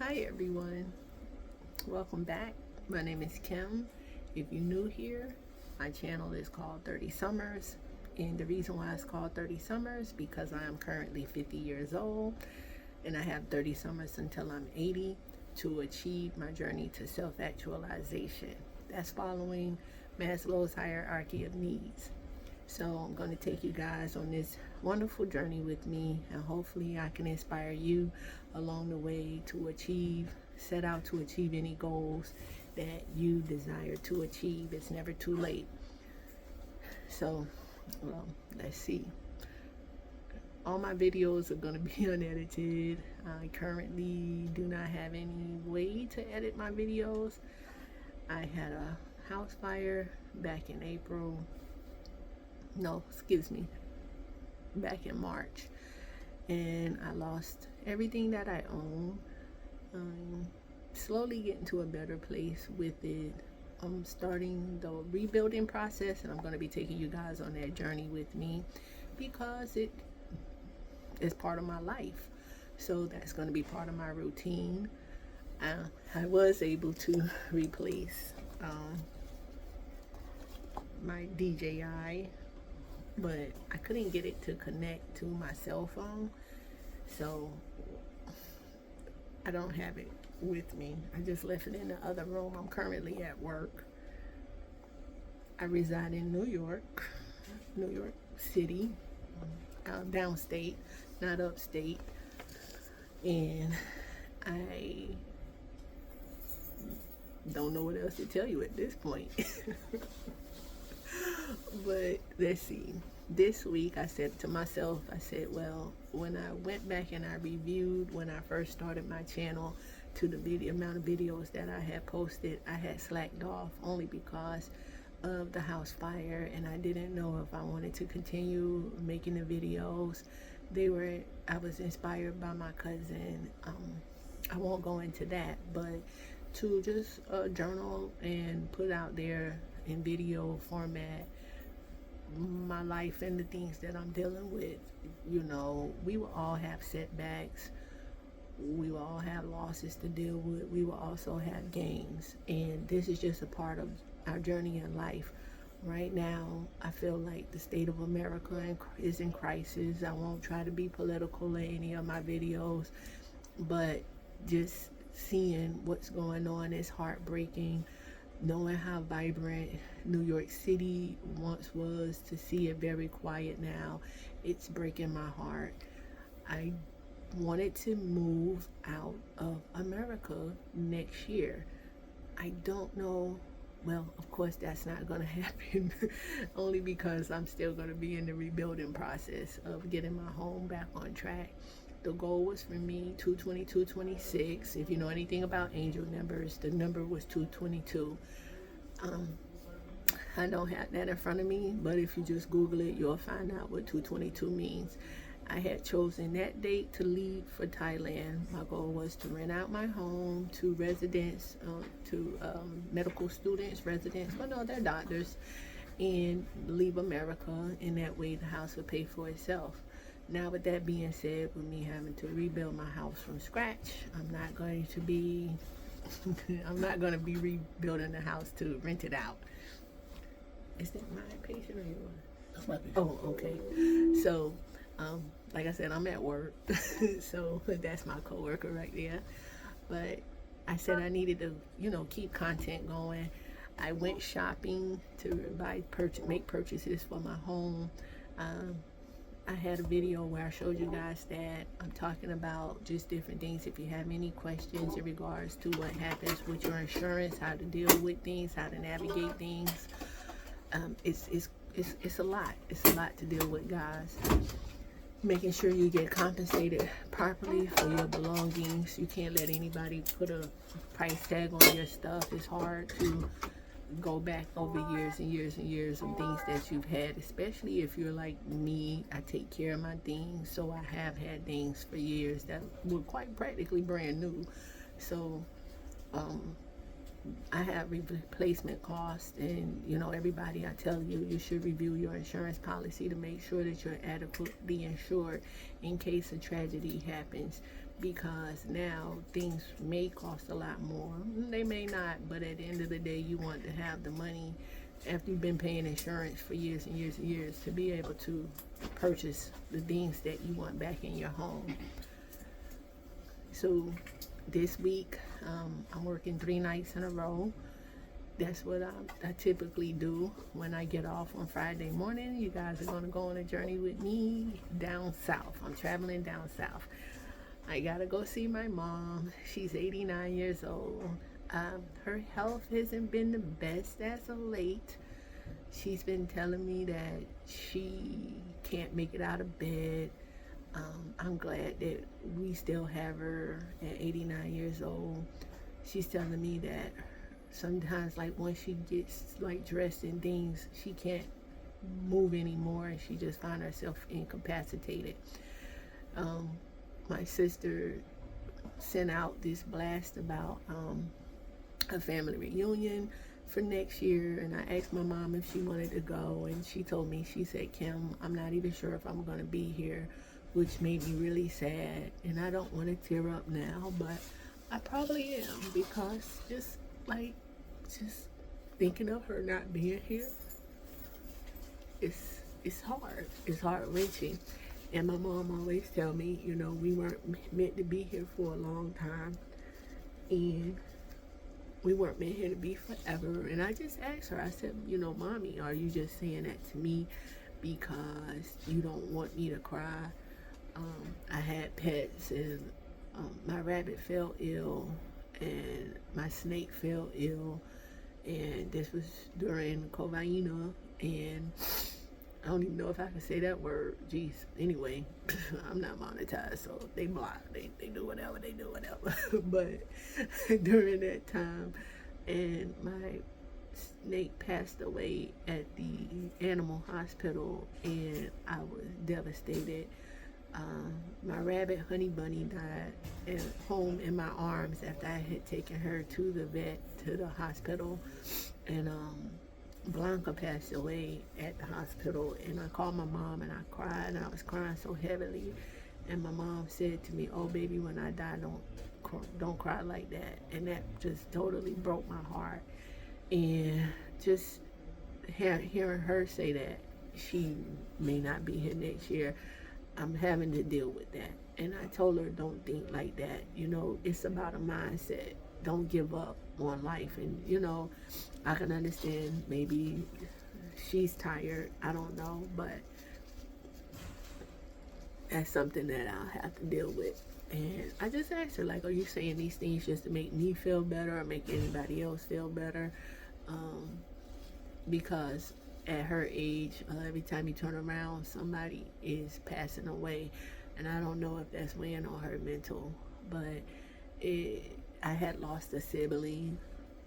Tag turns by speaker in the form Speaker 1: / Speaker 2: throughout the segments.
Speaker 1: Hi everyone, welcome back. My name is Kim. If you're new here, my channel is called 30 Summers, and the reason why it's called 30 Summers because I am currently 50 years old and I have 30 summers until I'm 80 to achieve my journey to self-actualization. That's following Maslow's hierarchy of needs. So I'm going to take you guys on this wonderful journey with me, and hopefully I can inspire you along the way to set out to achieve any goals that you desire to achieve. It's never too late. So, let's see. All my videos are going to be unedited. I currently do not have any way to edit my videos. I had a house fire back in April. No, excuse me, back in March, and I lost everything that I own. Slowly getting to a better place with it. I'm starting the rebuilding process, and I'm going to be taking you guys on that journey with me because it is part of my life. So that's going to be part of my routine. I was able to replace my DJI, but I couldn't get it to connect to my cell phone, so I don't have it with me. I just left it in the other room. I'm currently at work. I reside in New York City, downstate, not upstate, and I don't know what else to tell you at this point. But let's see. This week I said to myself, well, when I went back and I reviewed when I first started my channel to the amount of videos that I had posted, I had slacked off only because of the house fire, and I didn't know if I wanted to continue making the videos. I was inspired by my cousin. I won't go into that, but to just journal and put out there in video format my life and the things that I'm dealing with. We will all have setbacks. We will all have losses to deal with. We will also have gains. And this is just a part of our journey in life. Right now, I feel like the state of America is in crisis. I won't try to be political in any of my videos, but just seeing what's going on is heartbreaking. Knowing how vibrant New York City once was, to see it very quiet now, it's breaking my heart. I wanted to move out of America next year. I don't know. Well, of course, that's not going to happen only because I'm still going to be in the rebuilding process of getting my home back on track. The goal was for me 22226. If you know anything about angel numbers, the number was 222. I don't have that in front of me, but if you just Google it, you'll find out what 222 means. I had chosen that date to leave for Thailand. My goal was to rent out my home to residents, to medical students, residents, well, no, they're doctors, and leave America, and that way the house would pay for itself. Now, with that being said, with me having to rebuild my house from scratch, I'm not going to be rebuilding the house to rent it out. Is that my patient or yours?
Speaker 2: That's my patient.
Speaker 1: Oh, okay. So, like I said, I'm at work, so that's my coworker right there. But I said I needed to, keep content going. I went shopping to make purchases for my home. I had a video where I showed you guys that I'm talking about just different things. If you have any questions in regards to what happens with your insurance, how to deal with things, how to navigate things, it's a lot. It's a lot to deal with, guys. Making sure you get compensated properly for your belongings. You can't let anybody put a price tag on your stuff. It's hard to go back over years and years and years of things that you've had, especially if you're like me. I take care of my things, so I have had things for years that were quite practically brand new. So I have replacement costs, and everybody, I tell you, you should review your insurance policy to make sure that you're adequately insured in case a tragedy happens. because now things may cost a lot more. They may not, but at the end of the day, you want to have the money after you've been paying insurance for years and years and years to be able to purchase the things that you want back in your home. So this week, I'm working 3 nights in a row. That's what I typically do when I get off on Friday morning. You guys are going to go on a journey with me down south. I'm traveling down south. I got to go see my mom. She's 89 years old. Her health hasn't been the best as of late. She's been telling me that she can't make it out of bed. I'm glad that we still have her at 89 years old. She's telling me that sometimes, like, once she gets like dressed and things, she can't move anymore, and she just finds herself incapacitated. My sister sent out this blast about a family reunion for next year, and I asked my mom if she wanted to go, and she told me, she said, Kim, I'm not even sure if I'm going to be here, which made me really sad. And I don't want to tear up now, but I probably am, because just thinking of her not being here, it's hard. It's heart-wrenching. And my mom always tell me, you know, we weren't meant to be here for a long time, and we weren't meant here to be forever. And I just asked her, I said, you know, Mommy, are you just saying that to me because you don't want me to cry? I had pets, and my rabbit fell ill, and my snake fell ill, and this was during COVID, and I don't even know if I can say that word. Jeez. Anyway, I'm not monetized, so they block. They do whatever. They do whatever. But during that time, and my snake passed away at the animal hospital, and I was devastated. My rabbit Honey Bunny died at home in my arms after I had taken her to the vet, to the hospital, and Blanca passed away at the hospital. And I called my mom, and I cried, and I was crying so heavily, and my mom said to me, oh baby, when I die, don't cry like that. And that just totally broke my heart. And just hearing her say that she may not be here next year, I'm having to deal with that. And I told her, don't think like that. You know, it's about a mindset. Don't give up on life. And, you know, I can understand maybe she's tired. I don't know. But that's something that I'll have to deal with. And I just asked her, like, are you saying these things just to make me feel better or make anybody else feel better? Because at her age, every time you turn around, somebody is passing away. And I don't know if that's weighing on her mental, but I had lost a sibling.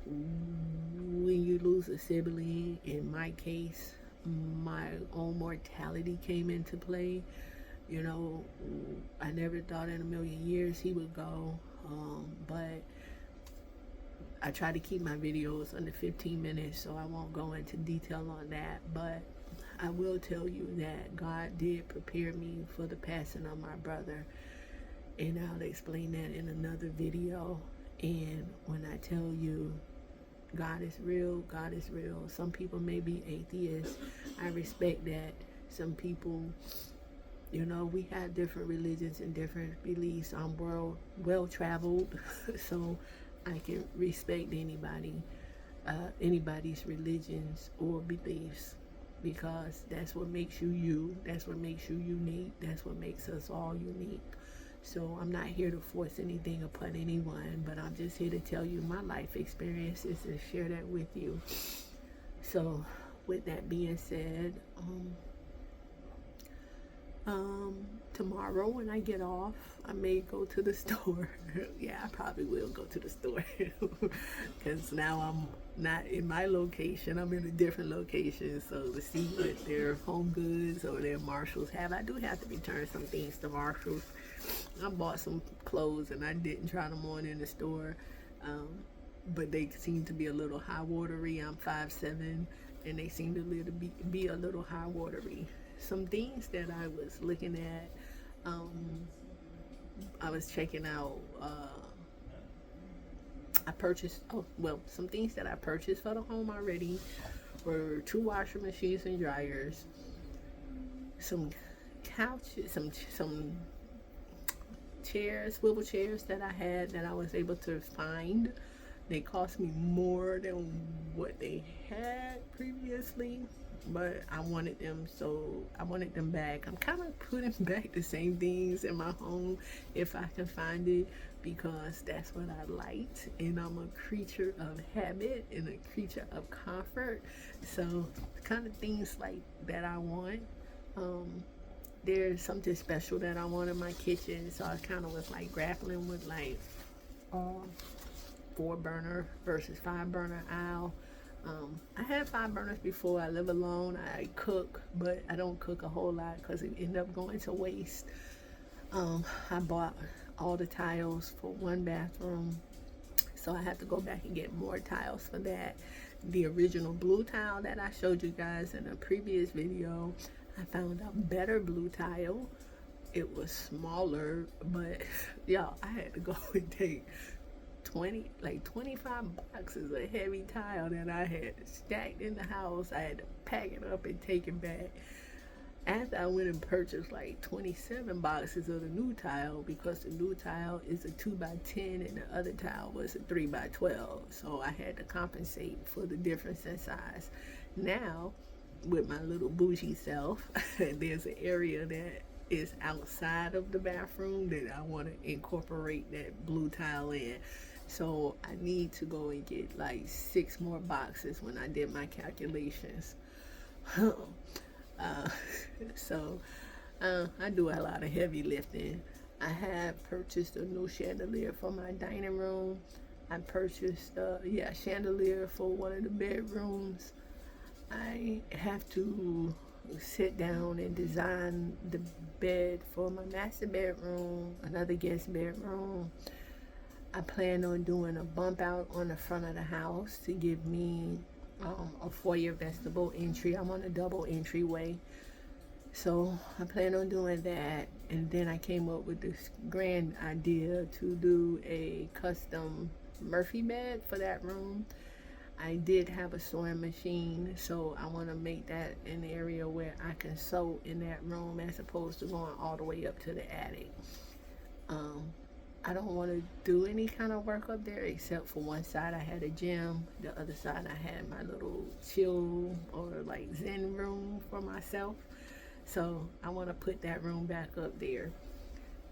Speaker 1: When you lose a sibling, in my case, my own mortality came into play. You know, I never thought in a million years he would go, but I try to keep my videos under 15 minutes, so I won't go into detail on that. But I will tell you that God did prepare me for the passing of my brother, and I'll explain that in another video. And when I tell you God is real, God is real. Some people may be atheists. I respect that. Some people, you know, we have different religions and different beliefs. I'm well-traveled, so I can respect anybody's religions or beliefs, because that's what makes you you. That's what makes you unique. That's what makes us all unique. So I'm not here to force anything upon anyone, but I'm just here to tell you my life experiences and share that with you. So with that being said, tomorrow when I get off, I may go to the store. Yeah, I probably will go to the store because now I'm not in my location. I'm in a different location. So to see what their Home Goods or their Marshalls have, I do have to return some things to Marshalls. I bought some clothes and I didn't try them on in the store, but they seem to be a little high watery. I'm 5'7", and they seem to be a little high watery. Some things that I was looking at, I was checking out. I purchased, some things that I purchased for the home already were 2 washer machines and dryers, some couches, some chairs, swivel chairs that I had that I was able to find. They cost me more than what they had previously, but I wanted them, so I wanted them back. I'm kind of putting back the same things in my home if I can find it, because that's what I liked, and I'm a creature of habit and a creature of comfort. So kind of things like that I want. There's something special that I want in my kitchen, so I kind of was like grappling with like 4 burner versus 5 burner aisle. I had 5 burners before. I live alone. I cook, but I don't cook a whole lot because it ended up going to waste. I bought all the tiles for 1 bathroom, so I have to go back and get more tiles for that. The original blue tile that I showed you guys in a previous video, I found a better blue tile. It was smaller, but y'all, I had to go and take 25 boxes of heavy tile that I had stacked in the house. I had to pack it up and take it back. After I went and purchased like 27 boxes of the new tile, because the new tile is a 2x10 and the other tile was a 3x12. So I had to compensate for the difference in size. Now, with my little bougie self, there's an area that is outside of the bathroom that I want to incorporate that blue tile in. So I need to go and get like 6 more boxes when I did my calculations. I do a lot of heavy lifting. I have purchased a new chandelier for my dining room. I purchased chandelier for one of the bedrooms. I have to sit down and design the bed for my master bedroom, another guest bedroom. I plan on doing a bump out on the front of the house to give me a foyer vestibule entry. I'm on a double entryway, so I plan on doing that. And then I came up with this grand idea to do a custom Murphy bed for that room. I did have a sewing machine, so I want to make that an area where I can sew in that room as opposed to going all the way up to the attic. I don't want to do any kind of work up there except for one side I had a gym, the other side I had my little chill or like zen room for myself. So I want to put that room back up there.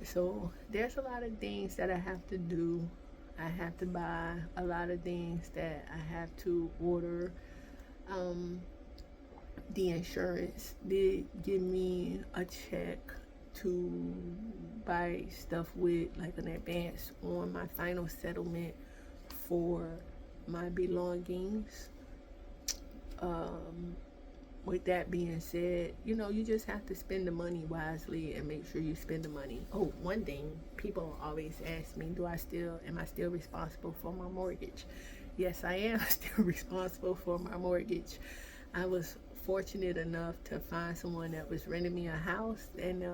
Speaker 1: So there's a lot of things that I have to do. I have to buy a lot of things that I have to order. The insurance did give me a check to buy stuff with, like an advance on my final settlement for my belongings. With that being said, you just have to spend the money wisely and make sure you spend the money. Oh, one thing, people always ask me, am I still responsible for my mortgage? Yes, I am still responsible for my mortgage. I was fortunate enough to find someone that was renting me a house, and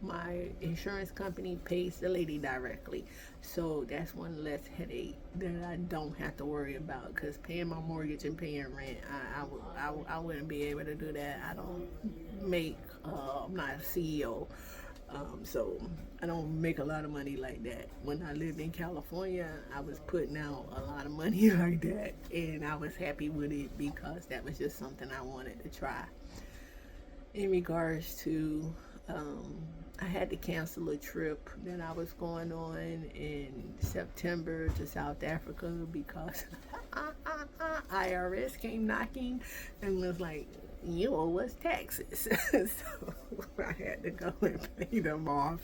Speaker 1: my insurance company pays the lady directly. So that's one less headache that I don't have to worry about, because paying my mortgage and paying rent, I wouldn't be able to do that. I don't make, I'm not a CEO. So I don't make a lot of money like that. When I lived in California, I was putting out a lot of money like that, and I was happy with it because that was just something I wanted to try. In regards to, I had to cancel a trip that I was going on in September to South Africa because IRS came knocking and was like, you owe us taxes. So I had to go and pay them off.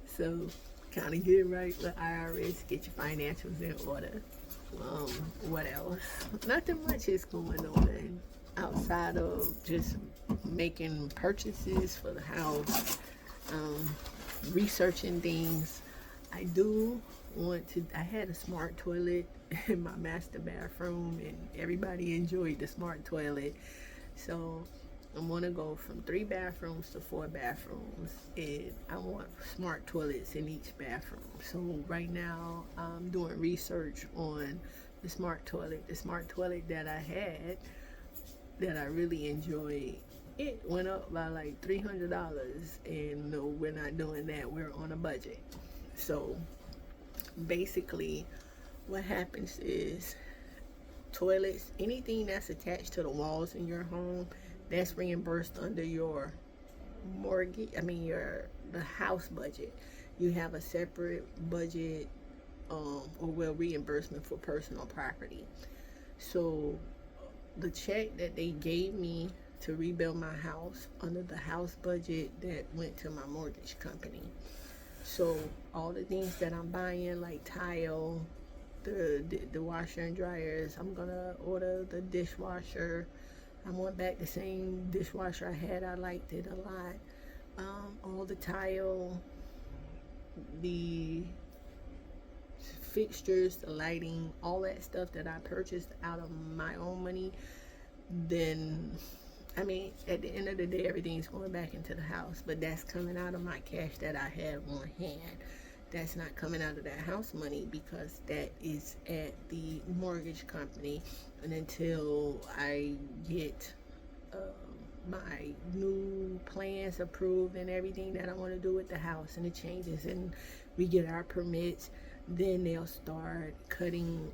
Speaker 1: So kind of get right with IRS, get your financials in order. What else? Nothing much is going on outside of just making purchases for the house, researching things. I had a smart toilet in my master bathroom, and everybody enjoyed the smart toilet. So I want to go from 3 bathrooms to 4 bathrooms, and I want smart toilets in each bathroom. So right now I'm doing research on the smart toilet. The smart toilet that I had that I really enjoyed, it went up by like $300, and no, we're not doing that. We're on a budget. So basically what happens is toilets, anything that's attached to the walls in your home, that's reimbursed under your mortgage, the house budget. You have a separate budget, reimbursement for personal property. So the check that they gave me to rebuild my house under the house budget, that went to my mortgage company. So all the things that I'm buying, like tile, the washer and dryers, I'm gonna order the dishwasher. I want back the same dishwasher I had. I liked it a lot. All the tile, the fixtures, the lighting, all that stuff that I purchased out of my own money, then at the end of the day, everything's going back into the house, but that's coming out of my cash that I have on hand. That's not coming out of that house money, because that is at the mortgage company. And until I get my new plans approved and everything that I want to do with the house and the changes, and we get our permits, then they'll start cutting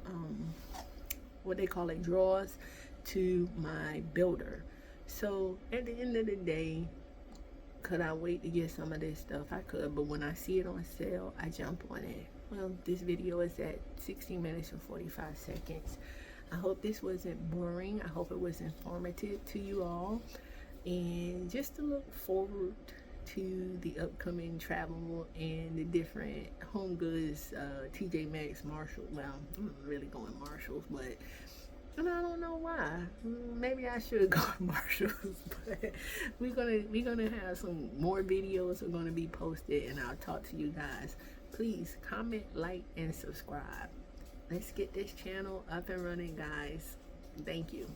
Speaker 1: what they call it, draws to my builder. So at the end of the day, could I wait to get some of this stuff? I could, but when I see it on sale, I jump on it. Well, this video is at 16 minutes and 45 seconds. I hope this wasn't boring. I hope it was informative to you all. And just to look forward to the upcoming travel and the different home goods, TJ Maxx, Marshall. Well, I'm not really going Marshalls, but and I don't know why. Maybe I should go to Marshalls, but we're gonna have some more videos are gonna be posted, and I'll talk to you guys. Please comment, like, and subscribe. Let's get this channel up and running, guys. Thank you.